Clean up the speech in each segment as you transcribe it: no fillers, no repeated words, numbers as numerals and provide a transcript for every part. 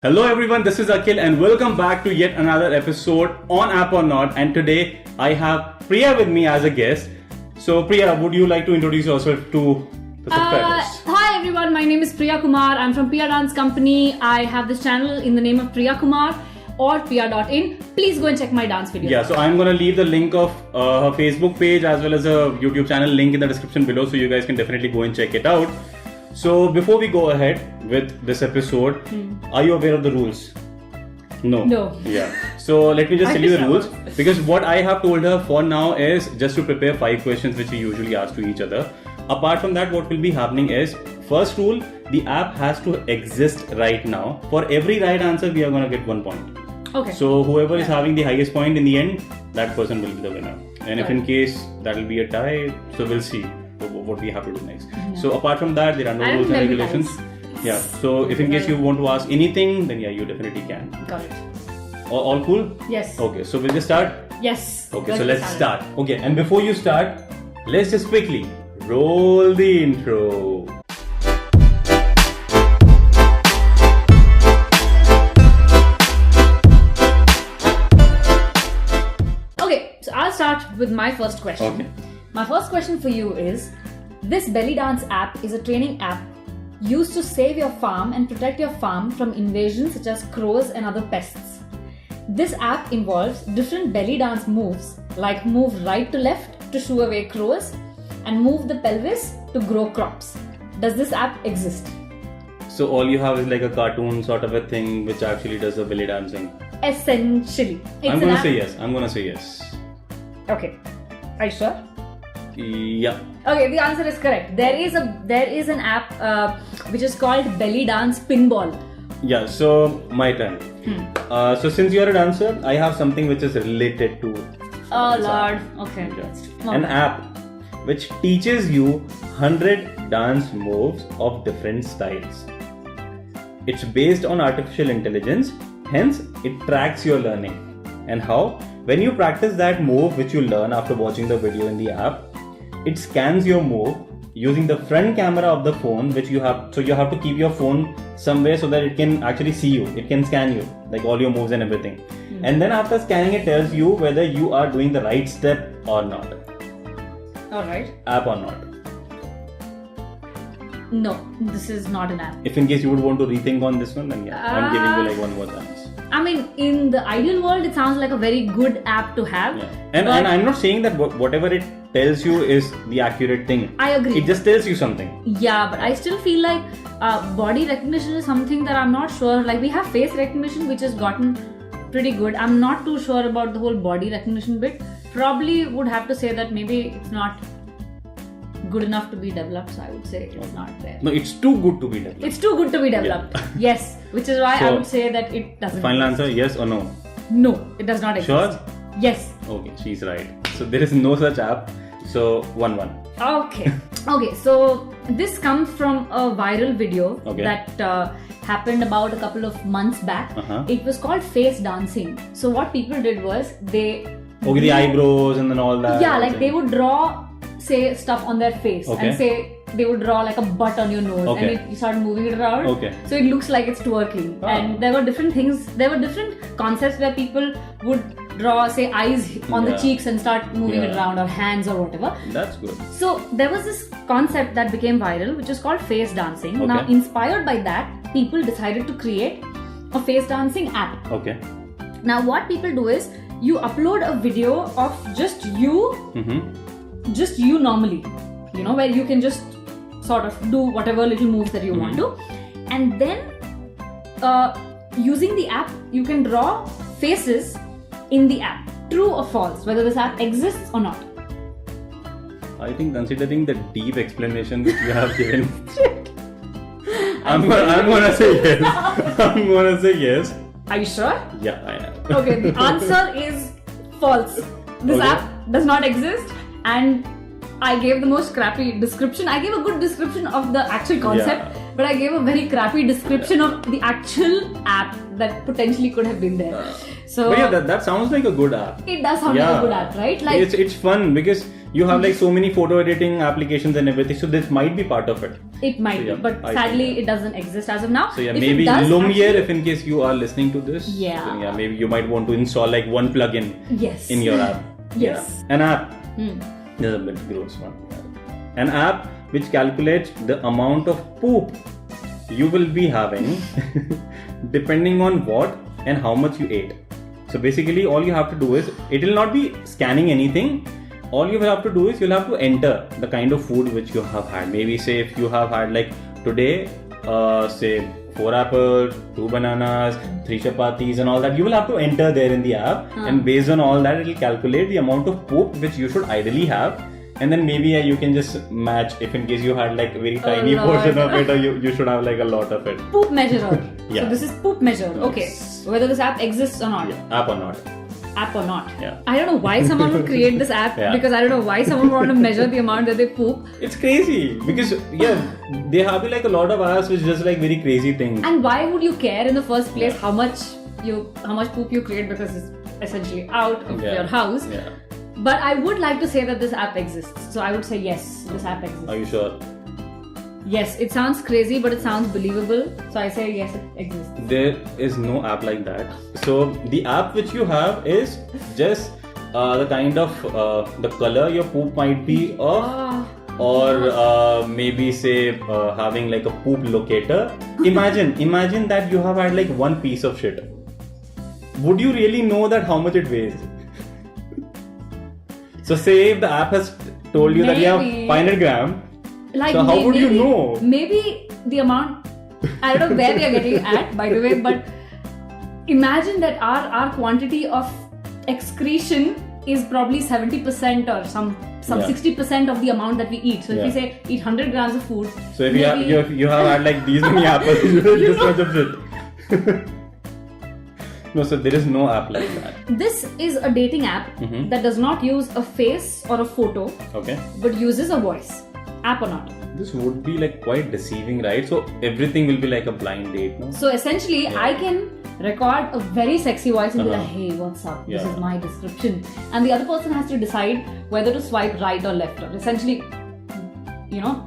Hello everyone, this is Akhil and welcome back to yet another episode on App or Not, and today I have Priya with me as a guest. So Priya, would you like to introduce yourself to the subscribers? Hi everyone, my name is Priya Kumar. I'm from Bellydance Company. I have this channel in the name of Priya Kumar or Priya.in. Please go and check my dance videos. Yeah, so I'm going to leave the link of her Facebook page as well as a YouTube channel link in the description below, so you guys can definitely go and check it out. So before we go ahead with this episode, are you aware of the rules? No. Yeah. So let me just tell you the rules, because what I have told her for now is just to prepare 5 questions which we usually ask to each other. Apart from that, what will be happening is, first rule, the app has to exist right now. For every right answer, we are going to get 1 point. Okay. So whoever is having the highest point in the end, that person will be the winner. And if in case that will be a tie, so we'll see what we have to do next. Yeah. So apart from that, there are no rules and regulations. Yeah. So if in case you want to ask anything, then yeah, you definitely can. Got it. All cool? Yes. Okay, so we'll just start? Yes. Okay, so let's start. Okay, and before you start, let's just quickly roll the intro. Okay, so I'll start with my first question. Okay. My first question for you is, this Bellydance app is a training app used to save your farm and protect your farm from invasions such as crows and other pests. This app involves different belly dance moves, like move right to left to shoo away crows and move the pelvis to grow crops. Does this app exist? So all you have is like a cartoon sort of a thing which actually does the belly dancing. Essentially. I'm gonna say yes. Okay. Are you sure? Yeah. Okay, the answer is correct. There is an app which is called Bellydance Pinball. Yeah, so my turn. So since you're a dancer, I have something which is related to Oh Lord. Okay. Yeah. An app which teaches you 100 dance moves of different styles. It's based on artificial intelligence, hence it tracks your learning. And how? When you practice that move which you learn after watching the video in the app, it scans your move using the front camera of the phone, which you have. So you have to keep your phone somewhere so that it can actually see you. It can scan you, like all your moves and everything. And then after scanning, it tells you whether you are doing the right step or not. Alright. App or not. No, this is not an app. If in case you would want to rethink on this one, then yeah, I'm giving you like one more chance. I mean, in the ideal world, it sounds like a very good app to have. Yeah. And I'm not saying that whatever it tells you is the accurate thing. I agree. It just tells you something. Yeah, but I still feel like body recognition is something that I'm not sure. Like, we have face recognition, which has gotten pretty good. I'm not too sure about the whole body recognition bit. Probably would have to say that maybe it's not good enough to be developed, so I would say it's not there. No, it's too good to be developed. It's too good to be developed. Yeah. Yes, which is why I would say that it doesn't. Final answer, yes or no? No, it does not exist. Sure? Yes. Okay, she's right. So there is no such app. So 1-1. Okay. Okay, so this comes from a viral video that happened about a couple of months back. It was called face dancing. So what people did was the eyebrows and then all that. Yeah, like they would draw, say, stuff on their face and say they would draw like a butt on your nose and you start moving it around. So it looks like it's twerking. And there were different things, there were different concepts where people would draw, say, eyes on the cheeks and start moving it around, or hands or whatever. That's good. So there was this concept that became viral, which is called face dancing. Now, inspired by that, people decided to create a face dancing app. Now what people do is, you upload a video of just you, just you normally, you know, where you can just sort of do whatever little moves that you want to, and then using the app, you can draw faces in the app, true or false, whether this app exists or not. I think considering the deep explanation which you have given, I'm gonna say yes. I'm gonna say yes. Are you sure? Yeah, I am. Okay, the answer is false. This app does not exist, and I gave the most crappy description. I gave a good description of the actual concept, but I gave a very crappy description of the actual app that potentially could have been there. So, but yeah, that sounds like a good app. It does sound like a good app, right? Like it's fun because You have like so many photo editing applications and everything, so this might be part of it. It might be, but sadly it doesn't exist as of now. So maybe Lumiere, if in case you are listening to this, yeah, maybe you might want to install like one plugin in your app. Yes. An app. This is a bit gross one. An app which calculates the amount of poop you will be having depending on what and how much you ate. So basically all you have to do is, it will not be scanning anything. All you will have to do is, you'll have to enter the kind of food which you have had. Maybe say if you have had like today, say 4 apples, 2 bananas, 3 chapatis and all that, you will have to enter there in the app, and based on all that it will calculate the amount of poop which you should ideally have, and then maybe you can just match if in case you had like a very tiny portion of it, or you should have like a lot of it. Poop measurer. So this is poop measurer. Okay. Whether this app exists or not. App or not. App or not. Yeah. I don't know why someone would create this app because I don't know why someone would want to measure the amount that they poop. It's crazy because they have like a lot of apps which does like very crazy things. And why would you care in the first place how much poop you create, because it's essentially out of your house. Yeah. But I would like to say that this app exists. So I would say yes, this app exists. Are you sure? Yes, it sounds crazy, but it sounds believable. So I say yes, it exists. There is no app like that. So the app which you have is just the kind of the color your poop might be of, or maybe say having like a poop locator. Imagine that you have had like one piece of shit. Would you really know that how much it weighs? So say if the app has told you that you have 500 grams. Like, so how would you know? Maybe the amount, I don't know where we are getting at, by the way, but imagine that our quantity of excretion is probably 70% or some 60% of the amount that we eat. So if we say eat 100 grams of food. So if you have had like these many apples, this much of shit. No, so there is no app like that. This is a dating app that does not use a face or a photo, but uses a voice. App or not? This would be like quite deceiving, right? So everything will be like a blind date, no? So essentially, I can record a very sexy voice and be like, hey, what's up? This is my description. And the other person has to decide whether to swipe right or left, or essentially,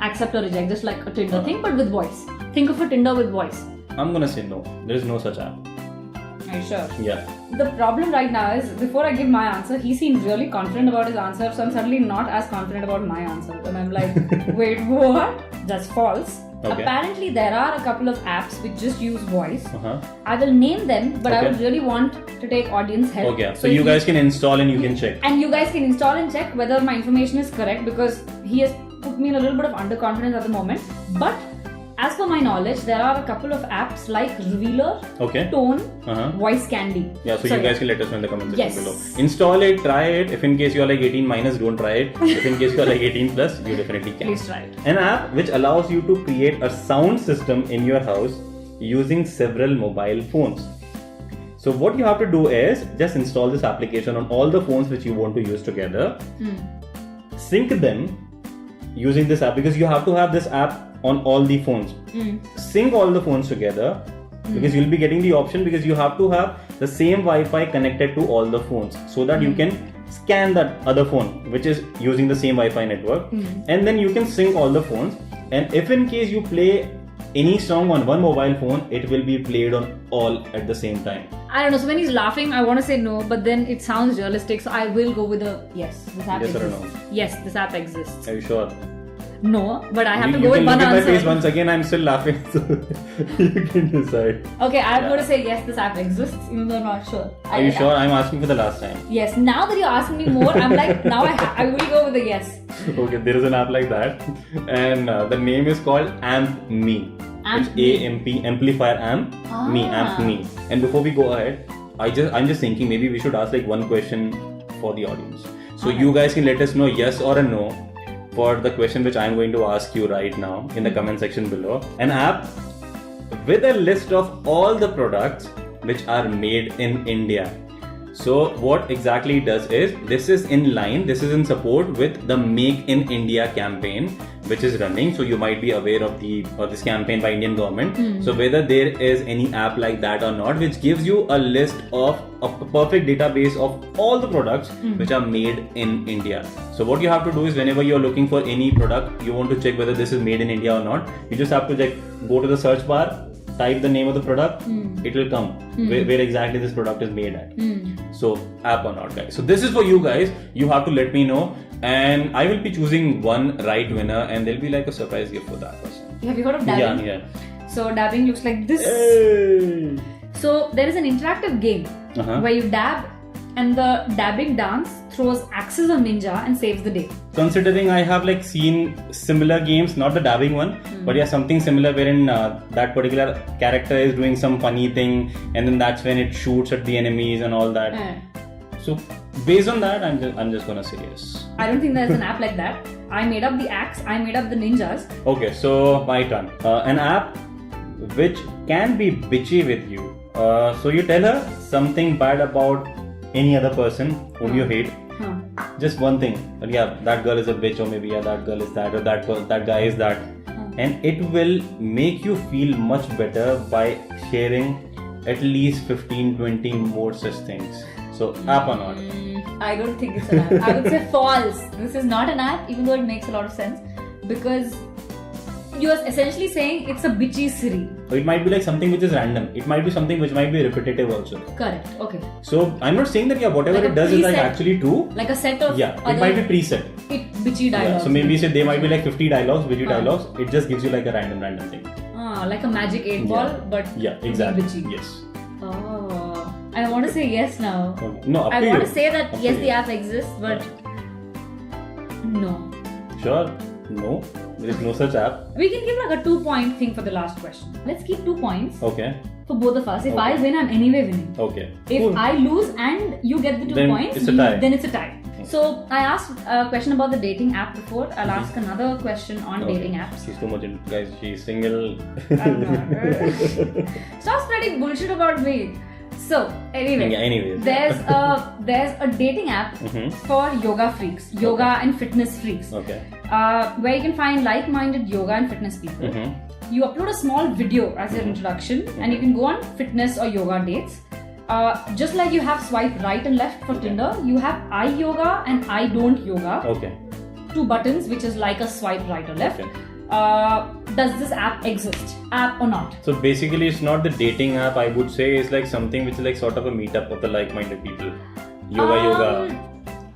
accept or reject, just like a Tinder thing, but with voice. Think of a Tinder with voice. I'm gonna say no. There is no such app. Are you sure? Yeah. The problem right now is, before I give my answer, he seems really confident about his answer, so I'm suddenly not as confident about my answer. And I'm like, wait, what? That's false. Okay. Apparently, there are a couple of apps which just use voice. I will name them, but I would really want to take audience help. Okay, so you guys can install and you can check. And you guys can install and check whether my information is correct, because he has put me in a little bit of underconfidence at the moment. But as per my knowledge, there are a couple of apps like Revealer, Tone, Voice Candy. Yeah, so you guys can let us know in the comment section below. Install it, try it. If in case you are like 18 minus, don't try it. If in case you are like 18 plus, you definitely can. Please try it. An app which allows you to create a sound system in your house using several mobile phones. So what you have to do is just install this application on all the phones which you want to use together. Sync them using this app, because you have to have this app on all the phones. Sync all the phones together, because you'll be getting the option, because you have to have the same Wi-Fi connected to all the phones, so that you can scan that other phone which is using the same Wi-Fi network, and then you can sync all the phones. And if in case you play any song on one mobile phone, it will be played on all at the same time. I don't know, so when he's laughing, I want to say no, but then it sounds realistic, so I will go with a yes. This app exists. Yes or no? Yes, this app exists. Are you sure? No, but I have to go with one answer. You can look at my face once again, I'm still laughing, so you can decide. Okay, I'm going to say yes, this app exists, even though I'm not sure. Are you sure? I'm asking for the last time. Yes, now that you're asking me more, I'm like, now I will go with a yes. Okay, there is an app like that, and the name is called Amp Me. It's AMP, Amplifier Amp Me, Amp Me. And before we go ahead, I'm just thinking maybe we should ask like one question for the audience. So you guys can let us know yes or a no for the question which I'm going to ask you right now in the comment section below. An app with a list of all the products which are made in India. So what exactly it does is, this is in line, this is in support with the Make in India campaign which is running. So you might be aware of this campaign by Indian government. So whether there is any app like that or not, which gives you a list of a perfect database of all the products which are made in India. So what you have to do is, whenever you're looking for any product, you want to check whether this is made in India or not, you just have to go to the search bar, type the name of the product, it will come where exactly this product is made at. So app or not, guys. So this is for you guys. You have to let me know, and I will be choosing one right winner, and there'll be like a surprise gift for that person. Have you heard of dabbing? Yeah. So dabbing looks like this. Hey. So there is an interactive game where you dab, and the dabbing dance throws axes of ninja and saves the day. Considering I have like seen similar games, not the dabbing one, but yeah, something similar wherein that particular character is doing some funny thing, and then that's when it shoots at the enemies and all that. So based on that, I'm just gonna say yes. I don't think there's an app like that. I made up the axe, I made up the ninjas. Okay, so my turn. An app which can be bitchy with you. So you tell her something bad about any other person whom you hate. Just one thing. But yeah, that girl is a bitch, or maybe yeah, that girl is that, or that guy is that. And it will make you feel much better by sharing at least 15-20 more such things. So app or not? I don't think it's an app. I would say false. This is not an app, even though it makes a lot of sense, because you're essentially saying it's a bitchy Siri. It might be like something which is random. It might be something which might be repetitive also. Correct. Okay. So I'm not saying that whatever like it does is like actually true. Like a set of it might be preset. Bitchy dialogues. So maybe say they might be like 50 dialogues, bitchy dialogues. It just gives you like a random thing. Like a magic 8 ball, but exactly. Bitchy. Yes. Oh, I want to say yes now. Okay. No, I want to say that yes, the app exists, but no. Sure. No. There is no such app. We can give like a 2-point thing for the last question. Let's keep 2 points. Okay. For both of us. If I win, I'm anyway winning. Okay. If I lose and you get the 2 points, then it's a tie. So I asked a question about the dating app before. I'll ask another question on dating apps. She's too much into, guys. She's single. Stop spreading bullshit about me. So anyways. There's a dating app for yoga freaks, yoga and fitness freaks. Okay. Where you can find like-minded yoga and fitness people. You upload a small video as your introduction, and you can go on fitness or yoga dates. Just like you have swipe right and left for Tinder, you have I yoga and I don't yoga. Okay. 2 buttons, which is like a swipe right or left. Okay. Does this app exist? App or not? So basically, it's not the dating app. I would say it's like something which is like sort of a meetup of the like-minded people. Yoga.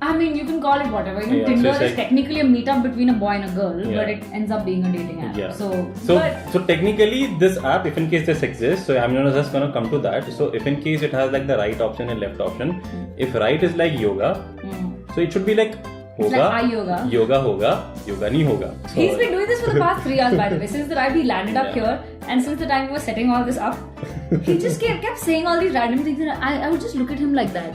I mean, you can call it whatever. Tinder is technically a meetup between a boy and a girl, but it ends up being a dating app. Yeah. So technically, this app, if in case this exists, so I'm just gonna come to that. So if in case it has like the right option and left option, if right is like yoga, so it should be like hoga, like I yoga. Yoga hoga, yoga nahi hoga. So he's been doing this for the past 3 hours, by the way. Since the time he landed up here, and since the time we were setting all this up, he just kept saying all these random things, and I would just look at him like that.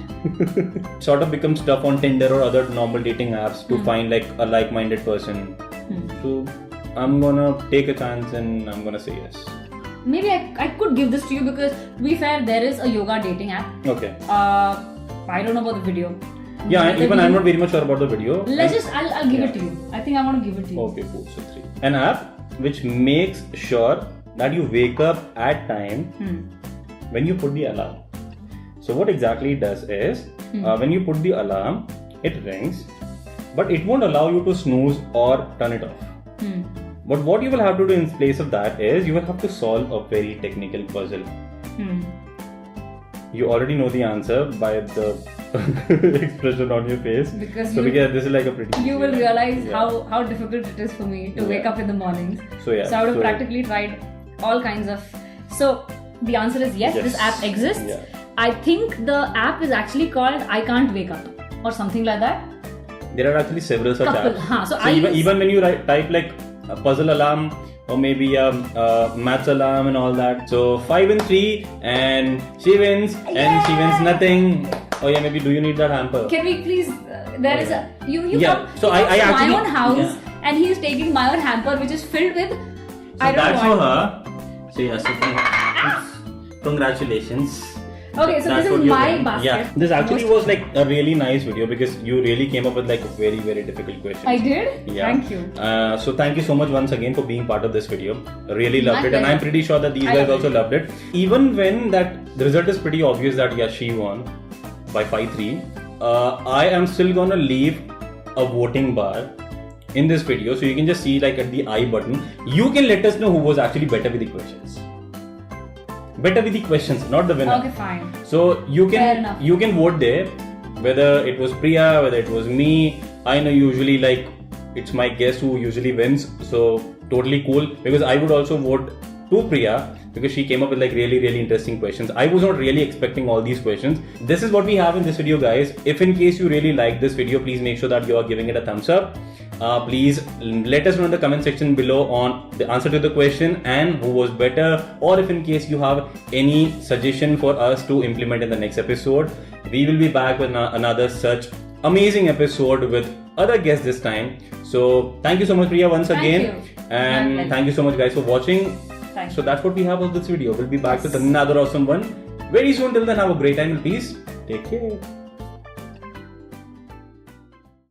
Sort of becomes tough on Tinder or other normal dating apps to find like a like-minded person. So I'm gonna take a chance and I'm gonna say yes. Maybe I could give this to you, because to be fair, there is a yoga dating app. Okay. I don't know about the video. Yeah, even I'm not very much sure about the video. I'll give it to you. I think I want to give it to you. Okay, cool. So 3. An app which makes sure that you wake up at time when you put the alarm. So what exactly it does is, when you put the alarm, it rings, but it won't allow you to snooze or turn it off. But what you will have to do in place of that is, you will have to solve a very technical puzzle. You already know the answer by the expression on your face. Because this is like a pretty... You will realize how difficult it is for me to wake up in the mornings. So I would have practically tried all kinds of... So the answer is yes, this app exists. I think the app is actually called I Can't Wake Up or something like that. There are actually several such apps. So even when you type like a puzzle alarm, or maybe a maths alarm and all that. So 5 and 3, and she wins, and she wins nothing. Oh yeah, maybe do you need that hamper? Can we please? There is a you come. So I actually my own house, and he is taking my own hamper, which is filled with. So I don't that's for her. So yes, congratulations. Okay, so this is my basket. Yeah, this actually was like a really nice video because you really came up with like a very, very difficult question. I did? Yeah. Thank you. So thank you so much once again for being part of this video. Really loved it, and pleasure. I'm pretty sure that these guys also loved it. Even when the result is pretty obvious that yeah, she won by 5-3, I am still gonna leave a voting bar in this video, so you can just see like at the I button. You can let us know who was actually better with the questions. Better with the questions, not the winner. Okay, fine. So you can vote there, whether it was Priya, whether it was me. I know usually like it's my guest who usually wins, so totally cool, because I would also vote to Priya because she came up with like really, really interesting questions. I was not really expecting all these questions. This is what we have in this video, guys. If in case you really like this video, please make sure that you are giving it a thumbs up. Please let us know in the comment section below on the answer to the question and who was better, or if in case you have any suggestion for us to implement in the next episode. We will be back with another such amazing episode with other guests this time. So thank you so much, Priya, once again. And thank you so much, guys, for watching. So that's what we have of this video. We'll be back with another awesome one very soon. Till then, have a great time and peace. Take care.